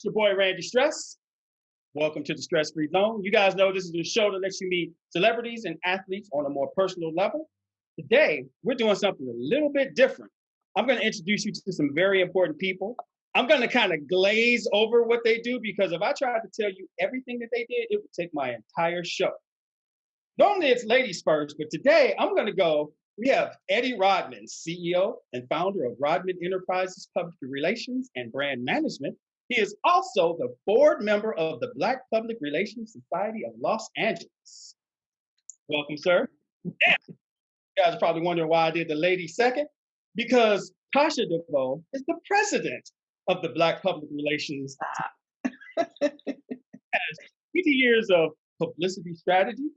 your boy Randy Stress. Welcome to the Stress-Free Zone. You guys know this is the show that lets you meet celebrities and athletes on a more personal level. Today, we're doing something a little bit different. I'm going to introduce you to some very important people. I'm going to kind of glaze over what they do because if I tried to tell you everything that they did, it would take my entire show. Normally it's ladies first, but today I'm going to go. We have Eddie Rhodman, CEO and founder of Rhodman Enterprises Public Relations and Brand Management. He is also the board member of the Black Public Relations Society of Los Angeles. Welcome, sir. And you guys are probably wondering why I did the lady second, because Tasha DeVeaux is the president of the Black Public Relations. Has 20 years of publicity strategy,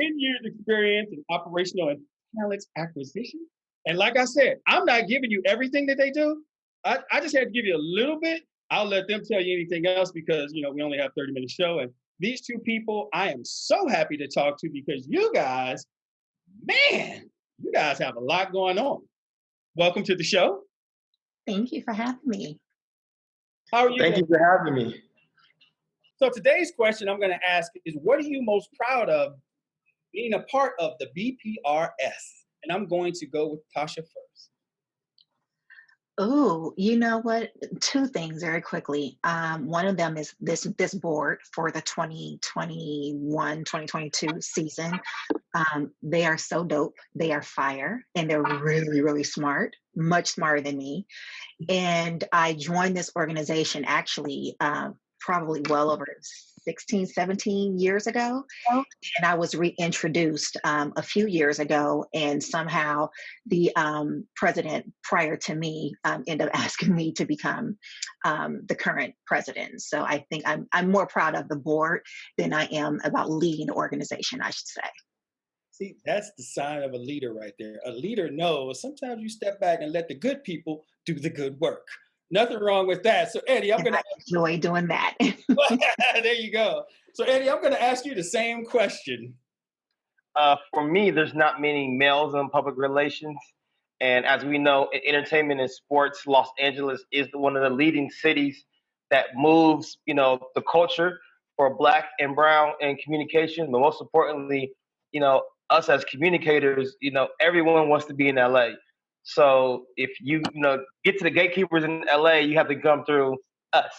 10 years experience in operational and talent acquisition. And like I said, I'm not giving you everything that they do. I just had to give you a little bit. I'll let them tell you anything else because, we only have 30-minute show. And these two people, I am so happy to talk to because you guys, man, you guys have a lot going on. Welcome to the show. Thank you for having me. How are you? Thank you for having me. So today's question I'm going to ask is, what are you most proud of being a part of the BPRS? And I'm going to go with Tasha first. Oh, you know what? Two things very quickly. One of them is this board for the 2021-2022 season. They are so dope. They are fire, and they're really, really smart, much smarter than me. And I joined this organization actually probably well over 16, 17 years ago. And I was reintroduced a few years ago, and somehow the president prior to me ended up asking me to become the current president. So I think I'm more proud of the board than I am about leading the organization, I should say. See, that's the sign of a leader right there. A leader knows sometimes you step back and let the good people do the good work. Nothing wrong with that. So Eddie, I'm going to enjoy doing that. There you go. So Eddie, I'm going to ask you the same question. For me, there's not many males in public relations. And as we know, in entertainment and sports, Los Angeles is one of the leading cities that moves, the culture for Black and brown in communication. But most importantly, us as communicators, everyone wants to be in LA. So if you get to the gatekeepers in LA, you have to come through us.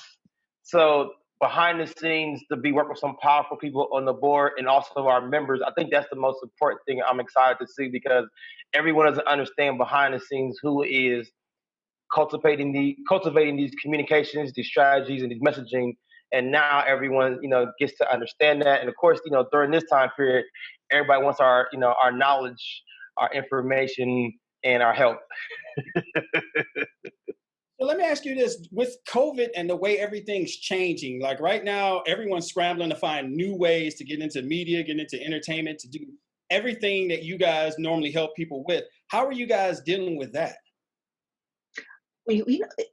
So behind the scenes, to be working with some powerful people on the board and also our members, I think that's the most important thing I'm excited to see because everyone doesn't understand behind the scenes who is cultivating these communications, these strategies, and these messaging. And now everyone, gets to understand that. And of course, during this time period, everybody wants our knowledge, our information, and our help. So let me ask you this, with COVID and the way everything's changing, like right now, everyone's scrambling to find new ways to get into media, get into entertainment, to do everything that you guys normally help people with. How are you guys dealing with that?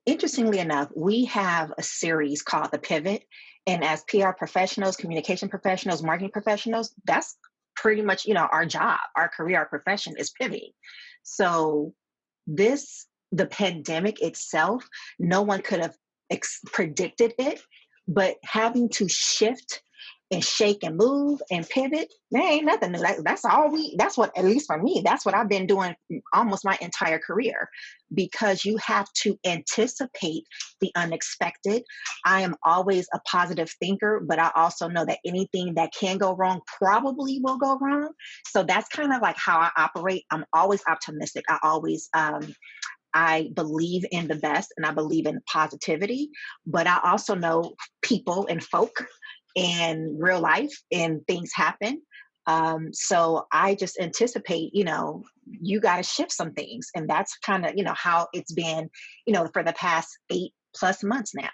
Interestingly enough, we have a series called The Pivot. And as PR professionals, communication professionals, marketing professionals, that's pretty much, our job, our career, our profession is pivoting. So the pandemic itself, no one could have predicted it, but having to shift and shake and move and pivot, there ain't nothing new. That's what, at least for me, that's what I've been doing almost my entire career, because you have to anticipate the unexpected. I am always a positive thinker, but I also know that anything that can go wrong probably will go wrong. So that's kind of like how I operate. I'm always optimistic. I believe in the best and I believe in positivity, but I also know people and folk and real life and things happen. So I just anticipate, you got to shift some things. And that's kind of, how it's been, for the past 8+ months now.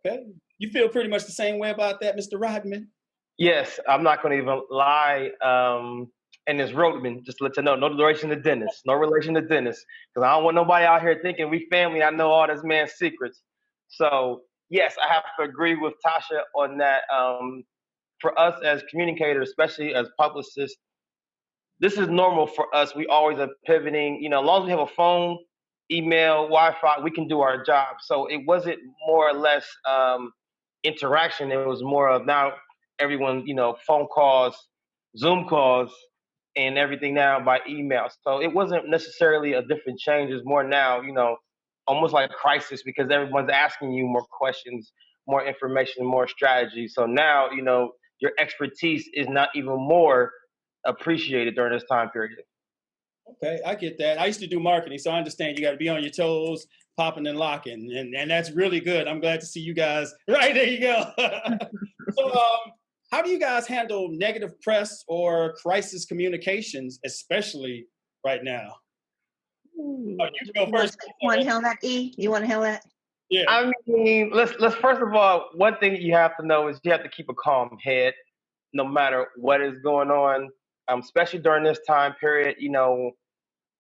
Okay. You feel pretty much the same way about that, Mr. Rhodman? Yes, I'm not going to even lie. And it's Rhodman, just to let you know, no relation to Dennis, because I don't want nobody out here thinking we family. I know all this man's secrets. So yes, I have to agree with Tasha on that. For us as communicators, especially as publicists, this is normal for us. We always are pivoting. As long as we have a phone, email, Wi-Fi, we can do our job. So it wasn't more or less interaction. It was more of now everyone, phone calls, Zoom calls, and everything now by email. So it wasn't necessarily a different change. It's more now, almost like a crisis because everyone's asking you more questions, more information, more strategy. So now, your expertise is not even more appreciated during this time period. Okay, I get that. I used to do marketing, so I understand you got to be on your toes, popping and locking, and that's really good. I'm glad to see you guys. Right, there you go. So, how do you guys handle negative press or crisis communications, especially right now? Oh, you go first. You want to handle that, E? You want to handle that? Yeah. I mean, let's first of all, one thing you have to know is you have to keep a calm head, no matter what is going on. Especially during this time period,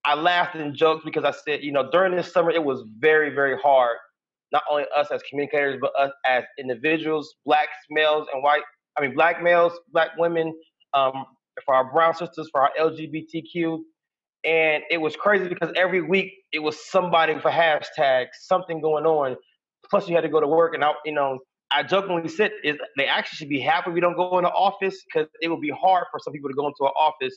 I laughed and joked because I said, during this summer it was very, very hard. Not only us as communicators, but us as individuals, blacks, males, and black males, black women, for our brown sisters, for our LGBTQ. And it was crazy because every week it was somebody with a hashtag, something going on. Plus, you had to go to work, and I jokingly said, is they actually should be happy we don't go into office because it would be hard for some people to go into an office.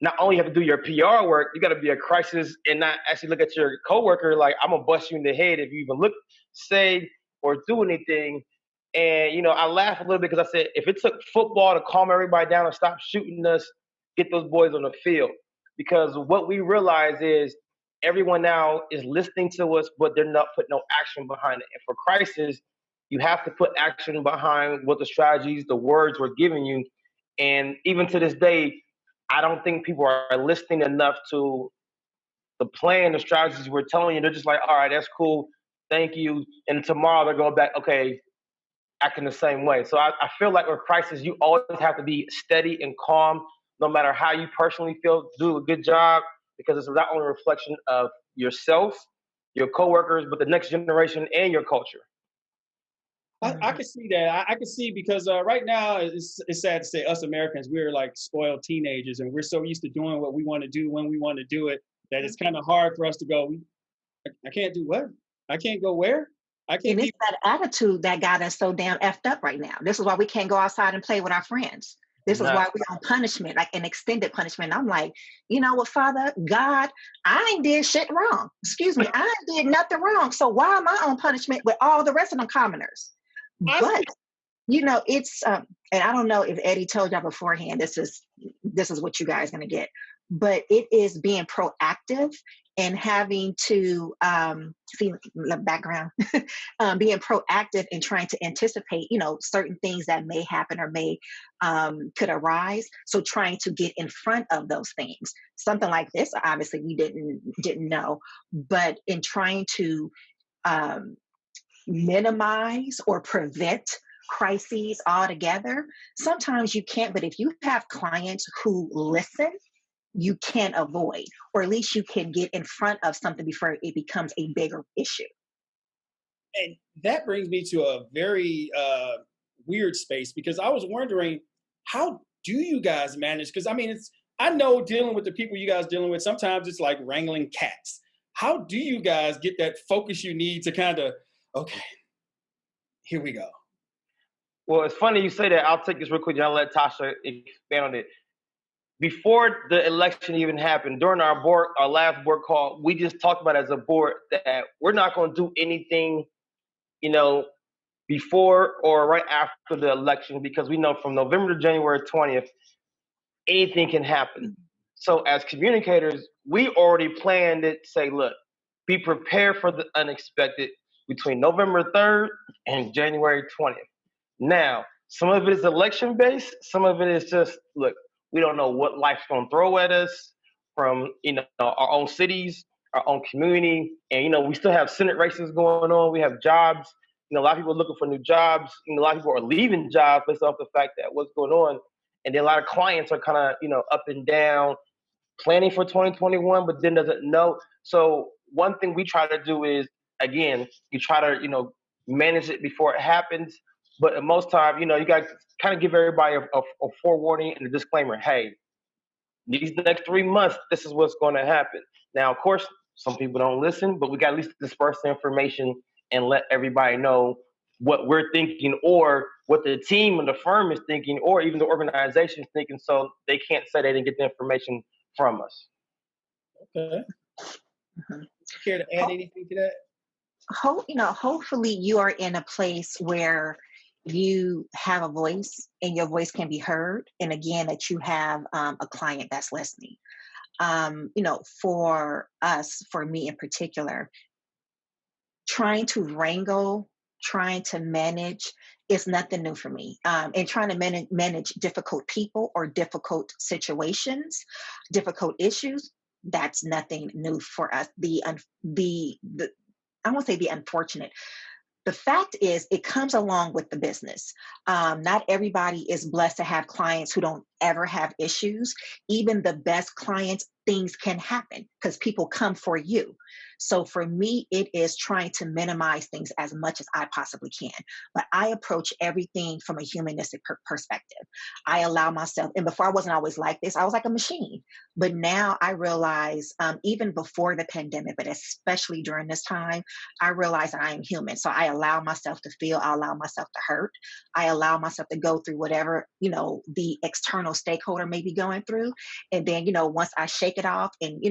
Not only have to do your PR work, you got to be a crisis and not actually look at your coworker like I'm gonna bust you in the head if you even look, say, or do anything. And I laughed a little bit because I said if it took football to calm everybody down and stop shooting us, get those boys on the field. Because what we realize is everyone now is listening to us, but they're not putting no action behind it. And for crisis, you have to put action behind what the strategies, the words we're giving you. And even to this day, I don't think people are listening enough to the plan, the strategies we're telling you. They're just like, all right, that's cool. Thank you. And tomorrow they're going back, okay, acting the same way. So I feel like with crisis, you always have to be steady and calm, no matter how you personally feel. Do a good job because it's not only a reflection of yourself, your coworkers, but the next generation and your culture. I can see that. I can see because right now it's sad to say us Americans, we're like spoiled teenagers and we're so used to doing what we want to do when we want to do it that it's kind of hard for us to go, I can't do what? I can't go where? I can't And it's that attitude that got us so damn effed up right now. This is why we can't go outside and play with our friends. This is why we're on punishment, like an extended punishment. I'm like, you know what, Father, God, I ain't did shit wrong. Excuse me, I ain't did nothing wrong. So why am I on punishment with all the rest of them commoners? But it's and I don't know if Eddie told y'all beforehand. This is what you guys gonna get. But it is being proactive and having to see the background, being proactive and trying to anticipate, certain things that may happen or may could arise. So trying to get in front of those things. Something like this, obviously, we didn't know, but in trying to minimize or prevent crises altogether, sometimes you can't. But if you have clients who listen, you can avoid, or at least you can get in front of something before it becomes a bigger issue. And that brings me to a very weird space because I was wondering, how do you guys manage? Because I know dealing with the people you guys dealing with, sometimes it's like wrangling cats. How do you guys get that focus you need to kind of, okay, here we go? Well, it's funny you say that. I'll take this real quick and I'll let Tasha expand on it. Before the election even happened, during our last board call, we just talked about as a board that we're not going to do anything, before or right after the election because we know from November to January 20th, anything can happen. So as communicators, we already planned it. Say, look, be prepared for the unexpected between November 3rd and January 20th. Now, some of it is election based. Some of it is just, look, we don't know what life's going to throw at us from, our own cities, our own community. And, we still have Senate races going on. We have jobs. A lot of people are looking for new jobs. A lot of people are leaving jobs based off the fact that what's going on. And then a lot of clients are kind of, up and down, planning for 2021, but then doesn't know. So one thing we try to do is, again, you try to, manage it before it happens. But at most time, you got to kind of give everybody a forewarning and a disclaimer. Hey, these next 3 months, this is what's going to happen. Now, of course, Some people don't listen, but we got to at least disperse the information and let everybody know what we're thinking or what the team and the firm is thinking or even the organization is thinking, so they can't say they didn't get the information from us. Okay. Mhm. Care to add anything to that? Hopefully you are in a place where you have a voice and your voice can be heard. And again, that you have a client that's listening. For us, for me in particular, trying to wrangle, trying to manage is nothing new for me. And trying to manage difficult people or difficult situations, difficult issues, that's nothing new for us. The I won't say the unfortunate. The fact is, it comes along with the business. Not everybody is blessed to have clients who don't ever have issues. Even the best clients, things can happen because people come for you. So for me, it is trying to minimize things as much as I possibly can. But I approach everything from a humanistic perspective. I allow myself, and before I wasn't always like this, I was like a machine. But now I realize, even before the pandemic, but especially during this time, I realize that I am human. So I allow myself to feel, I allow myself to hurt. I allow myself to go through whatever, the external stakeholder may be going through. And then, once I shake it off and,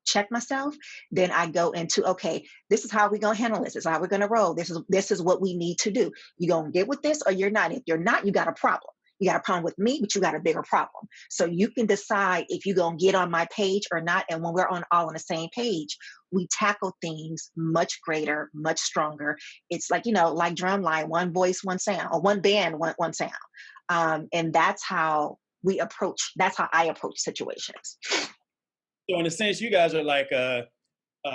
check myself, then I go into, okay, this is how we're going to handle this. This is how we're going to roll. This is what we need to do. You're going to get with this or you're not. If you're not, you got a problem. You got a problem with me, but you got a bigger problem. So you can decide if you're going to get on my page or not. And when we're all on the same page, we tackle things much greater, much stronger. It's like, like drumline, one voice, one sound, or one band, one sound. And that's how I approach situations. So in a sense, you guys are like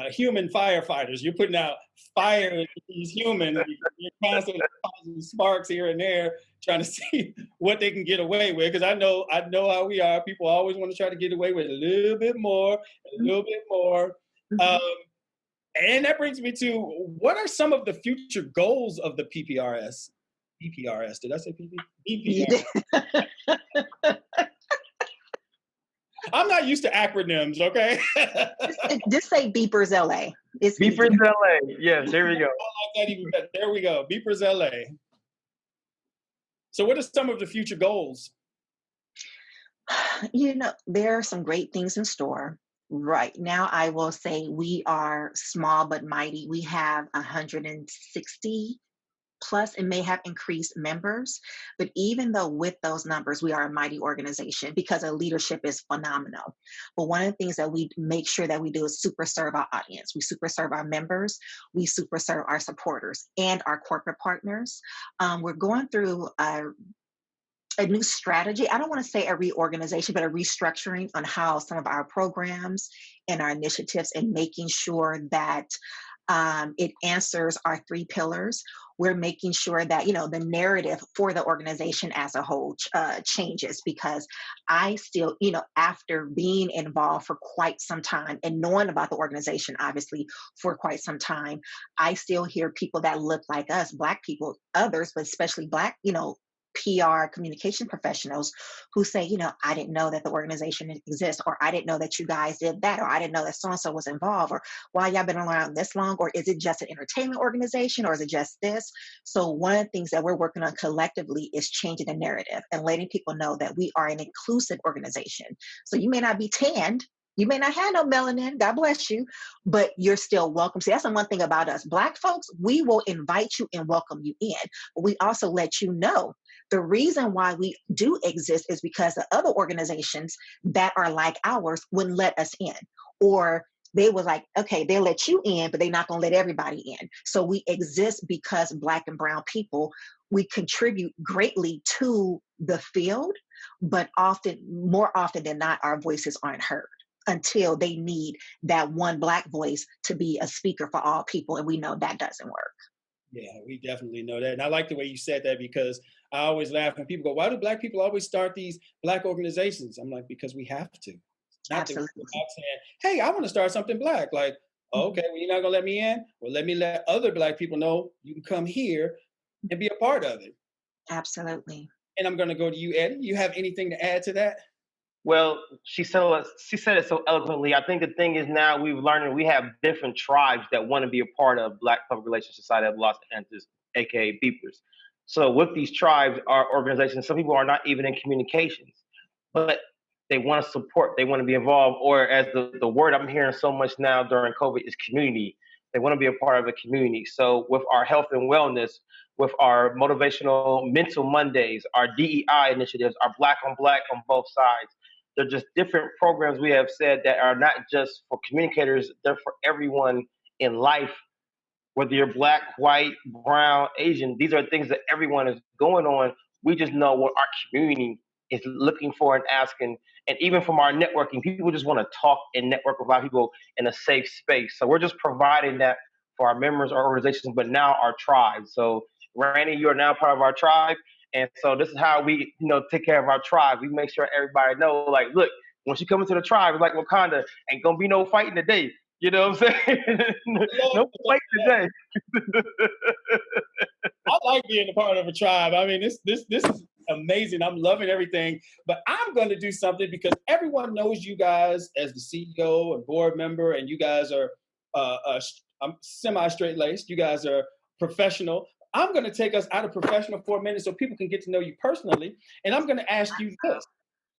human firefighters. You're putting out fire in these humans. You're constantly causing sparks here and there, trying to see what they can get away with. Because I know how we are. People always want to try to get away with a little bit more, a little bit more. And that brings me to, what are some of the future goals of the BPRS? BPRS, did I say PP? BPRS. I'm not used to acronyms, okay? just say BPRSLA. It's BPRSLA. Yes, there we go. I like that even better. There we go. BPRSLA. So what are some of the future goals? There are some great things in store. Right now, I will say we are small but mighty. We have 160 plus and may have increased members. But even though with those numbers, we are a mighty organization because our leadership is phenomenal. But one of the things that we make sure that we do is super serve our audience. We super serve our members. We super serve our supporters and our corporate partners. We're going through a new strategy. I don't want to say a reorganization, but a restructuring on how some of our programs and our initiatives and making sure that it answers our 3 pillars. We're making sure that, the narrative for the organization as a whole changes, because I still, after being involved for quite some time and knowing about the organization, obviously, for quite some time, I still hear people that look like us, Black people, others, but especially Black, PR communication professionals who say, I didn't know that the organization exists, or I didn't know that you guys did that, or I didn't know that so-and-so was involved, or why y'all been around this long, or is it just an entertainment organization, or is it just this? So one of the things that we're working on collectively is changing the narrative and letting people know that we are an inclusive organization. So you may not be tanned, you may not have no melanin, God bless you, but you're still welcome. See, that's the one thing about us. Black folks, we will invite you and welcome you in. But we also let you know the reason why we do exist is because the other organizations that are like ours wouldn't let us in. Or they was like, okay, they'll let you in, but they're not going to let everybody in. So we exist because Black and brown people, we contribute greatly to the field, but more often than not, our voices aren't heard until they need that one Black voice to be a speaker for all people. And we know that doesn't work. Yeah, we definitely know that. And I like the way you said that, because I always laugh when people go, why do Black people always start these Black organizations? I'm like, because we have to. Not Absolutely. that we're not saying, hey, I want to start something Black. Like, okay, well, you're not going to let me in? Well, let me let other Black people know you can come here and be a part of it. Absolutely. And I'm going to go to you, Eddie. You have anything to add to that? Well, she said it so eloquently. I think the thing is now we've learned we have different tribes that want to be a part of Black Public Relations Society of Los Angeles, aka Beepers. So with these tribes, our organizations, some people are not even in communications, but they want to support, they want to be involved, or as the word I'm hearing so much now during COVID is community. They want to be a part of a community. So with our health and wellness, with our motivational mental Mondays, our DEI initiatives, our black on both sides, they're just different programs we have said that are not just for communicators, they're for everyone in life, whether you're black, white, brown, Asian. These are things that everyone is going on. We just know what our community is looking for and asking. And even from our networking, people just want to talk and network with our people in a safe space. So we're just providing that for our members, our organizations, but now our tribe. So Randy, you are now part of our tribe. And so this is how we, take care of our tribe. We make sure everybody know, like, look, once you come into the tribe, it's like Wakanda, ain't gonna be no fighting today. You know what I'm saying? No fight today. I like being a part of a tribe. I mean, this is amazing. I'm loving everything. But I'm going to do something because everyone knows you guys as the CEO and board member, and you guys are semi straight-laced. You guys are professional. I'm going to take us out of professional for a minute so people can get to know you personally. And I'm going to ask you this.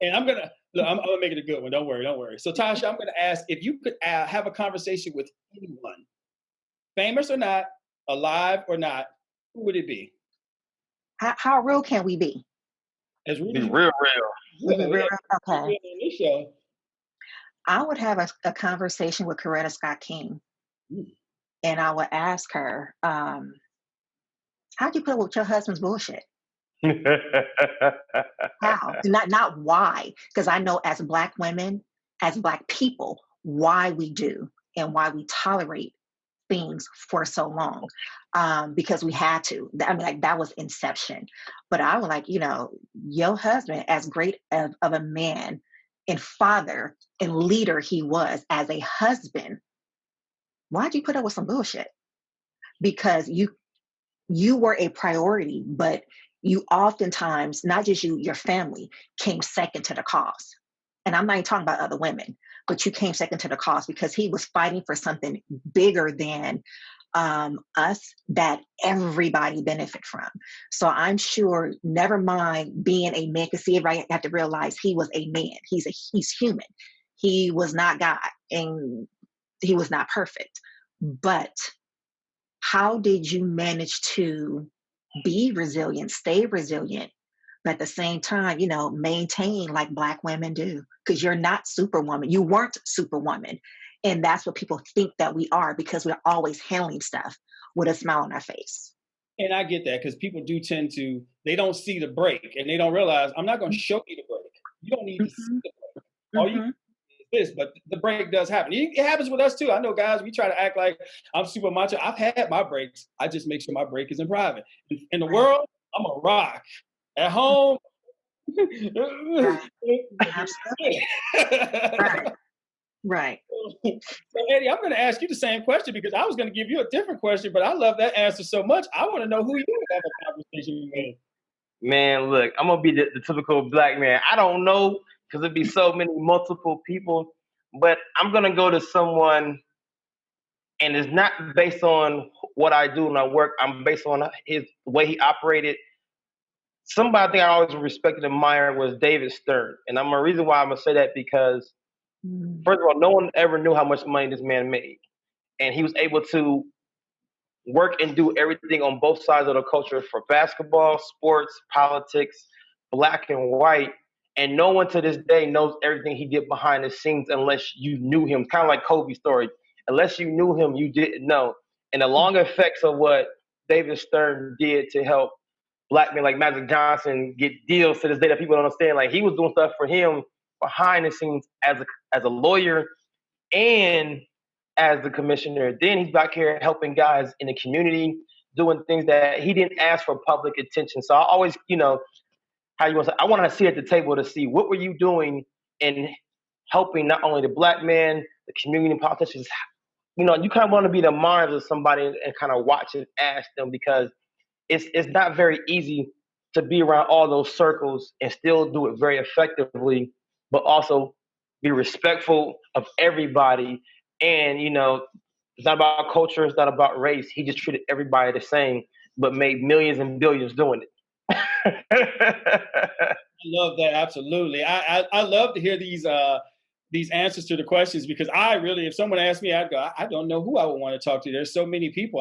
And I'm going to make it a good one. Don't worry. So, Tasha, I'm going to ask if you could have a conversation with anyone, famous or not, alive or not, who would it be? How real can we be? As Be real. Okay. I would have a conversation with Coretta Scott King, and I would ask her, how'd you put up with your husband's bullshit? How? Not why, because I know as Black women, as Black people, why we do and why we tolerate things for so long, because we had to. I mean, like, that was inception. But I was like, your husband, as great of a man and father and leader he was as a husband, why'd you put up with some bullshit? Because you were a priority, but you oftentimes, not just you, your family came second to the cause. And I'm not even talking about other women, but you came second to the cause because he was fighting for something bigger than us that everybody benefit from. So I'm sure, never mind being a man, because see, everybody have to realize he was a man. He's human. He was not God, and he was not perfect. But how did you manage to be resilient, stay resilient, but at the same time, maintain like Black women do? Because you're not Superwoman. You weren't Superwoman. And that's what people think that we are, because we're always handling stuff with a smile on our face. And I get that, because people do tend to, they don't see the break, and they don't realize, I'm not going to show you the break. You don't need to see the break. All you is this, but the break does happen. It happens with us too. I know guys, we try to act like I'm super macho. I've had my breaks. I just make sure my break is in private. In the world, I'm a rock. At home, Right. So Eddie, I'm going to ask you the same question, because I was going to give you a different question, but I love that answer so much. I want to know who you would have a conversation with. Man, look, I'm gonna be the typical Black man. I don't know, because there'd be so many multiple people, but I'm gonna go to someone, and it's not based on what I do when I work. I'm based on the way he operated. Somebody I think I always respected and admired was David Stern, and the reason why I'm gonna say that because, first of all, no one ever knew how much money this man made, and he was able to work and do everything on both sides of the culture for basketball, sports, politics, Black and white. And no one to this day knows everything he did behind the scenes unless you knew him. Kind of like Kobe's story. Unless you knew him, you didn't know. And the long effects of what David Stern did to help Black men like Magic Johnson get deals to this day that people don't understand. Like, he was doing stuff for him behind the scenes as a lawyer and as the commissioner. Then he's back here helping guys in the community, doing things that he didn't ask for public attention. So I always, how you want to say, I want to sit at the table to see what were you doing in helping not only the Black man, the community and politicians. You kind of want to be the minds of somebody and kind of watch and ask them, because it's not very easy to be around all those circles and still do it very effectively but also be respectful of everybody. And, it's not about culture, it's not about race. He just treated everybody the same, but made millions and billions doing it. I love that. Absolutely. I love to hear these answers to the questions, because I really, if someone asked me, I'd go, I don't know who I would want to talk to. There's so many people.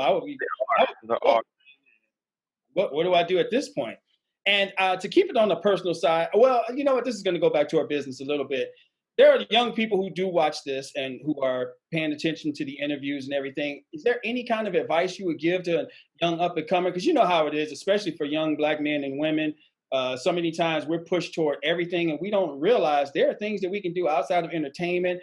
What do I do at this point? And to keep it on the personal side, well, you know what? This is going to go back to our business a little bit. There are young people who do watch this and who are paying attention to the interviews and everything. Is there any kind of advice you would give to a young up and comer? Because you know how it is, especially for young Black men and women. So many times we're pushed toward everything, and we don't realize there are things that we can do outside of entertainment,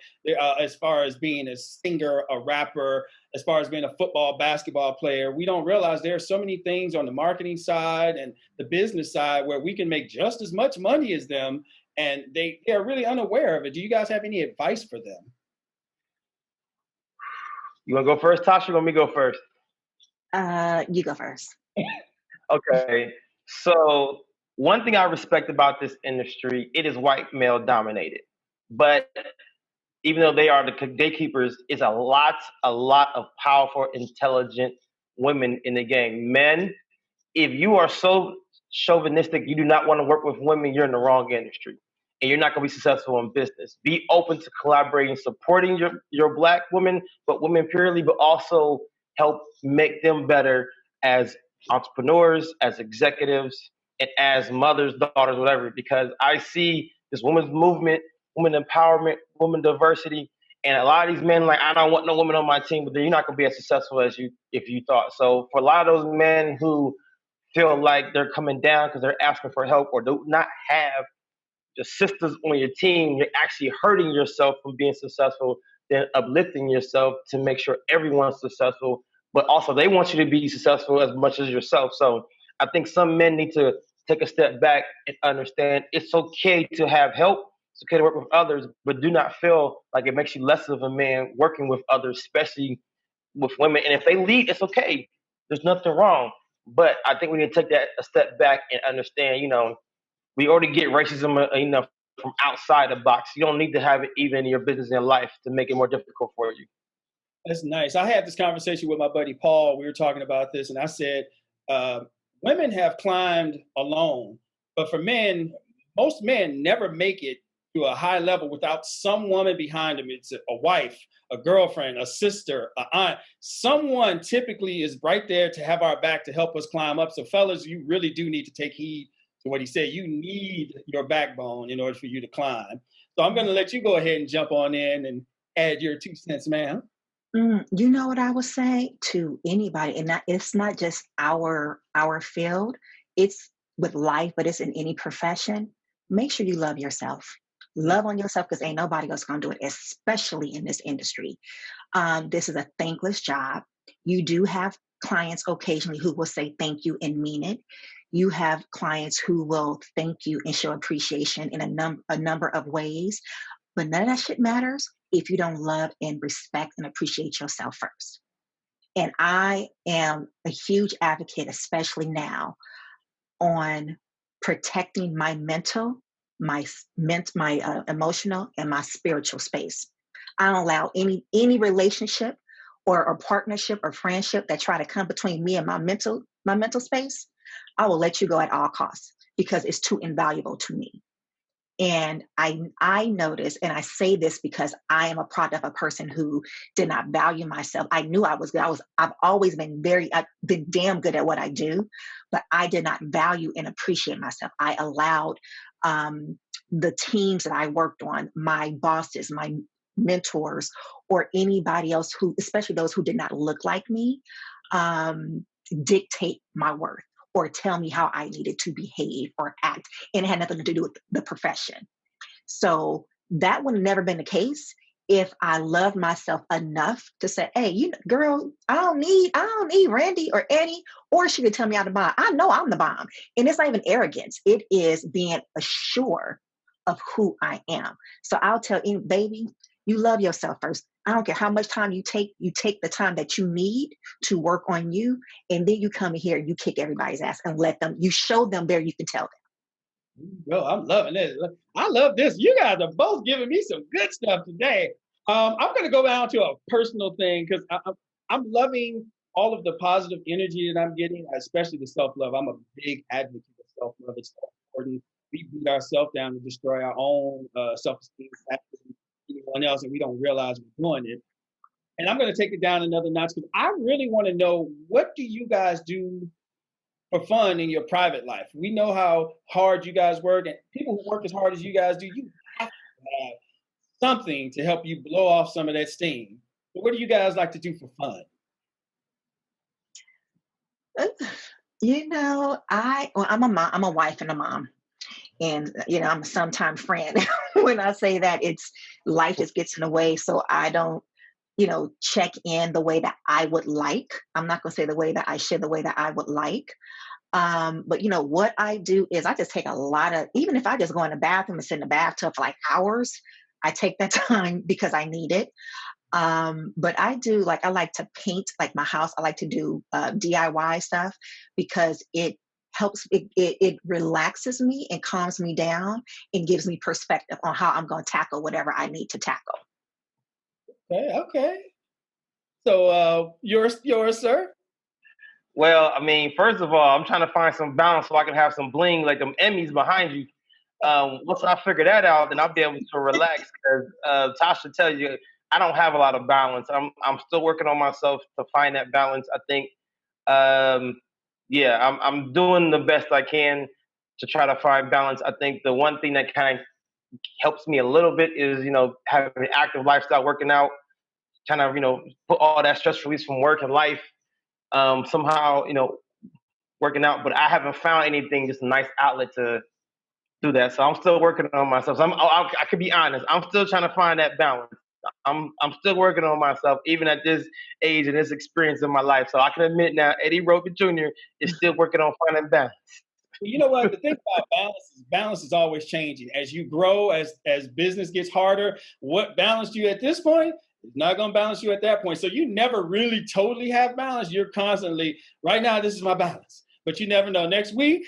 as far as being a singer, a rapper, as far as being a football, basketball player. We don't realize there are so many things on the marketing side and the business side where we can make just as much money as them, and they're really unaware of it. Do you guys have any advice for them? You want to go first, Tasha? Or want me to go first? You go first. Okay. So one thing I respect about this industry, it is white male dominated. But even though they are the gatekeepers, it's a lot of powerful, intelligent women in the game. Men, if you are so chauvinistic, you do not want to work with women, you're in the wrong industry. And you're not going to be successful in business. Be open to collaborating, supporting your Black women, but women purely, but also help make them better as entrepreneurs, as executives, and as mothers, daughters, whatever. Because I see this women's movement, women empowerment, women diversity, and a lot of these men like, I don't want no women on my team, but then you're not going to be as successful as if you thought. So for a lot of those men who feel like they're coming down because they're asking for help or do not have the sisters on your team, you're actually hurting yourself from being successful than uplifting yourself to make sure everyone's successful. But also, they want you to be successful as much as yourself. So I think some men need to take a step back and understand it's okay to have help. It's okay to work with others, but do not feel like it makes you less of a man working with others, especially with women. And if they lead, it's okay. There's nothing wrong. But I think we need to take that a step back and understand, we already get racism, from outside the box. You don't need to have it even in your business and life to make it more difficult for you. That's nice. I had this conversation with my buddy Paul. We were talking about this, and I said, women have climbed alone, but for men, most men never make it to a high level without some woman behind them. It's a wife, a girlfriend, a sister, an aunt. Someone typically is right there to have our back to help us climb up. So fellas, you really do need to take heed to what he said. You need your backbone in order for you to climb. So I'm going to let you go ahead and jump on in and add your 2 cents, ma'am. You know what I would say to anybody, and it's not just our field. It's with life, but it's in any profession. Make sure you love yourself. Love on yourself, because ain't nobody else gonna do it, especially in this industry. This is a thankless job. You do have clients occasionally who will say thank you and mean it. You have clients who will thank you and show appreciation in a number of ways. But none of that shit matters if you don't love and respect and appreciate yourself first. And I am a huge advocate, especially now, on protecting my mental, my emotional, and my spiritual space. I don't allow any relationship or partnership or friendship that try to come between me and my mental space. I will let you go at all costs, because it's too invaluable to me. And I notice, and I say this because I am a product of a person who did not value myself. I knew I was good. I've always been I've been damn good at what I do, but I did not value and appreciate myself. I allowed the teams that I worked on, my bosses, my mentors, or anybody else who, especially those who did not look like me, dictate my worth or tell me how I needed to behave or act. And it had nothing to do with the profession. So that would have never been the case if I loved myself enough to say, hey, girl, I don't need Randy or Eddie, or she could tell me I'm the bomb. I know I'm the bomb. And it's not even arrogance. It is being assured of who I am. So I'll tell you, baby, you love yourself first. I don't care how much time you take the time that you need to work on you. And then you come here, you kick everybody's ass and you show them there, you can tell them. Well, I'm loving this. I love this. You guys are both giving me some good stuff today. I'm going to go down to a personal thing because I'm loving all of the positive energy that I'm getting, especially the self love. I'm a big advocate of self love. It's so important. We beat ourselves down to destroy our own self esteem faster than anyone else, and we don't realize we're doing it. And I'm going to take it down another notch because I really want to know, what do you guys do for fun in your private life? We know how hard you guys work, and people who work as hard as you guys do, you have to have something to help you blow off some of that steam. But what do you guys like to do for fun? I'm a mom, I'm a wife and a mom. And I'm a sometime friend. When I say that, it's life just gets in the way. So I don't, check in the way that I would like. I'm not gonna say the way that I should, the way that I would like. But what I do is I just take a lot of, even if I just go in the bathroom and sit in the bathtub for like hours, I take that time because I need it. But I like to paint like my house. I like to do DIY stuff because it helps, it relaxes me and calms me down and gives me perspective on how I'm going to tackle whatever I need to tackle. Okay, okay. So yours, sir? Well, I mean, first of all, I'm trying to find some balance so I can have some bling like them Emmys behind you. Once I figure that out, then I'll be able to relax. Because Tasha tells you, I don't have a lot of balance. I'm still working on myself to find that balance. I think, yeah, I'm doing the best I can to try to find balance. I think the one thing that kind of helps me a little bit is having an active lifestyle, working out, kind of put all that stress release from work and life somehow working out. But I haven't found anything, just a nice outlet to do that. So I'm still working on myself. So I could be honest. I'm still trying to find that balance. I'm still working on myself, even at this age and this experience in my life. So I can admit now, Eddie Rhodman Jr. is still working on finding balance. You know what? The thing about balance is always changing. As you grow, as business gets harder, what balanced you at this point is not going to balance you at that point. So you never really totally have balance. You're constantly, right now, this is my balance. But you never know. Next week,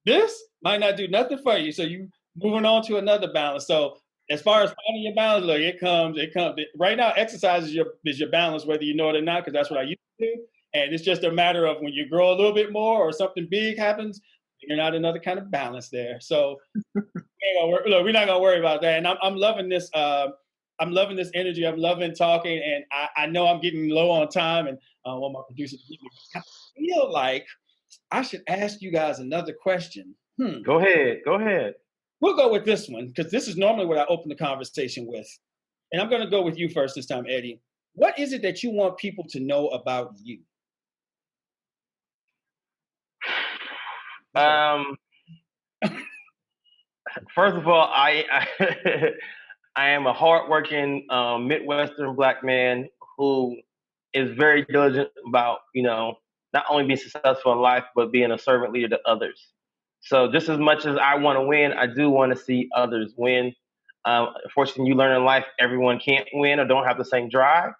this might not do nothing for you. So you moving on to another balance. So as far as finding your balance, look, it comes. Right now, exercise is your balance, whether you know it or not, because that's what I used to do. And it's just a matter of when you grow a little bit more or something big happens, you're not another kind of balance there. So look, we're not gonna worry about that. And I'm loving this. I'm loving this energy. I'm loving talking, and I know I'm getting low on time, and I want my producer to give me. I feel like I should ask you guys another question. Go ahead. We'll go with this one because this is normally what I open the conversation with, and I'm going to go with you first this time, Eddie. What is it that you want people to know about you? First of all, I am a hardworking Midwestern Black man who is very diligent about not only being successful in life but being a servant leader to others. So just as much as I want to win, I do want to see others win. Unfortunately, you learn in life everyone can't win or don't have the same drive.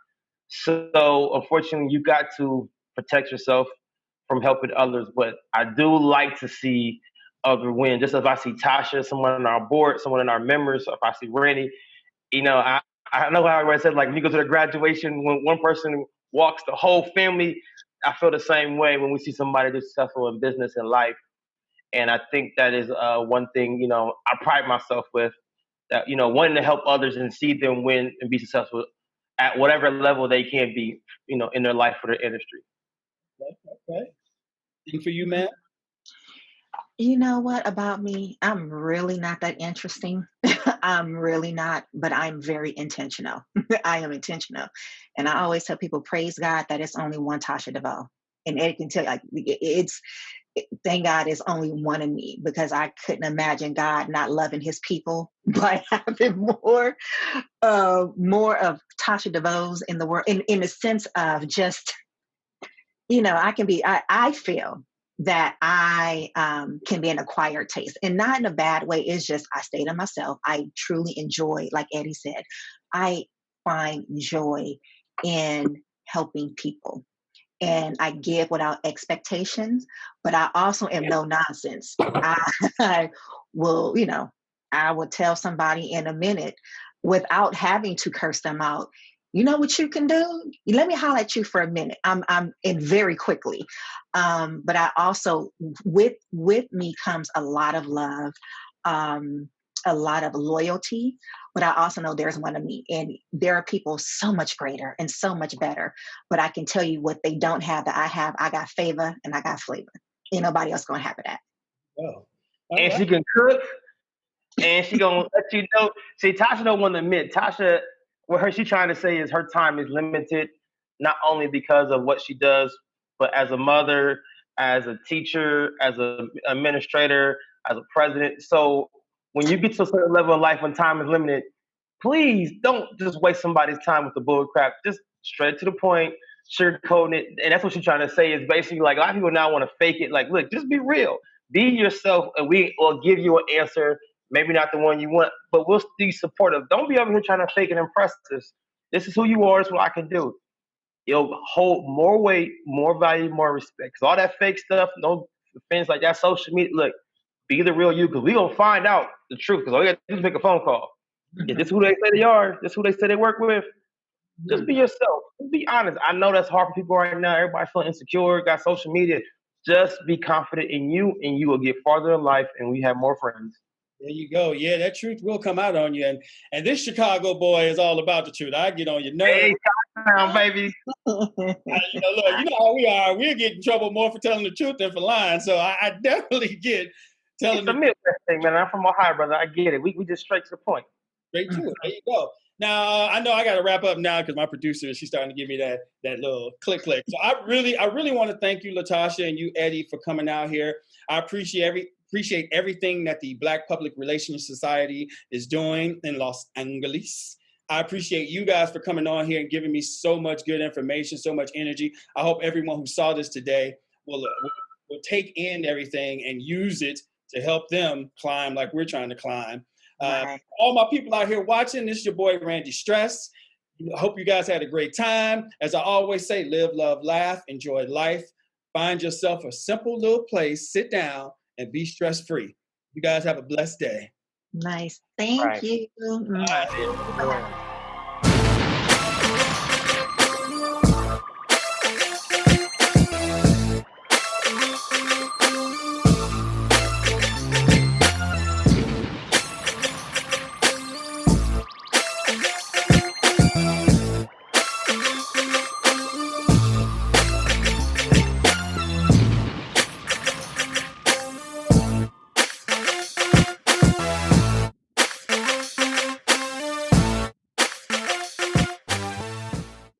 So unfortunately, you got to protect yourself from helping others. But I do like to see other win. Just as I see Tasha, someone on our board, someone in our members, if I see Randy, I know how everybody said, like, when you go to the graduation, when one person walks, the whole family, I feel the same way when we see somebody that's successful in business and life. And I think that is one thing, I pride myself with, that, wanting to help others and see them win and be successful at whatever level they can be, in their life or their industry. Okay. And for you, man? You know what about me? I'm really not that interesting. I'm really not, but I'm very intentional. I am intentional. And I always tell people, praise God that it's only one Tasha DeVeaux. And Eddie can tell you, like, thank God it's only one of me, because I couldn't imagine God not loving his people by having more of Tasha DeVeaux's in the world, in the sense of just, I feel that I can be an acquired taste, and not in a bad way. It's just, I stay to myself. I truly enjoy, like Eddie said, I find joy in helping people. And I give without expectations, but I also am no nonsense. I will, I would tell somebody in a minute without having to curse them out. You know what you can do? Let me holler at you for a minute. I'm in very quickly. But I also, with me comes a lot of love, a lot of loyalty, but I also know there's one of me, and there are people so much greater and so much better. But I can tell you what they don't have that I have. I got favor and I got flavor. Ain't nobody else gonna have that. Oh, And she can cook, and she gonna let you know. See, Tasha don't want to admit. Tasha, what she's trying to say is her time is limited, not only because of what she does, but as a mother, as a teacher, as an administrator, as a president. So when you get to a certain level of life when time is limited, please don't just waste somebody's time with the bull crap. Just straight to the point, sugarcoating it. And that's what she's trying to say is basically like a lot of people now want to fake it. Like, look, just be real. Be yourself, and we will give you an answer. Maybe not the one you want, but we'll be supportive. Don't be over here trying to fake and impress us. This is who you are. This is what I can do. It'll hold more weight, more value, more respect. Because all that fake stuff, no things like that, social media, look, be the real you, because we going to find out the truth. Because all you got to do is make a phone call. Yeah, this is who they say they are. This is who they say they work with. Just be yourself. Just be honest. I know that's hard for people right now. Everybody's feeling insecure, got social media. Just be confident in you, and you will get farther in life, and we have more friends. There you go. Yeah, that truth will come out on you. And this Chicago boy is all about the truth. I get on your nerves. Hey, down, baby. Look, you know how we are. We'll get in trouble more for telling the truth than for lying. So I definitely get telling it's a Midwest thing, man. I'm from Ohio, brother. I get it. We just straight to the point. Straight to it. There you go. Now I know I got to wrap up now because my producer, she's starting to give me that little click. So I really want to thank you, Latashia, and you, Eddie, for coming out here. I appreciate everything that the Black Public Relations Society is doing in Los Angeles. I appreciate you guys for coming on here and giving me so much good information, so much energy. I hope everyone who saw this today will take in everything and use it to help them climb like we're trying to climb. Right. All my people out here watching, this is your boy, Randy Stress. I hope you guys had a great time. As I always say, live, love, laugh, enjoy life. Find yourself a simple little place, sit down, and be stress-free. You guys have a blessed day. Nice. Thank you. Bye.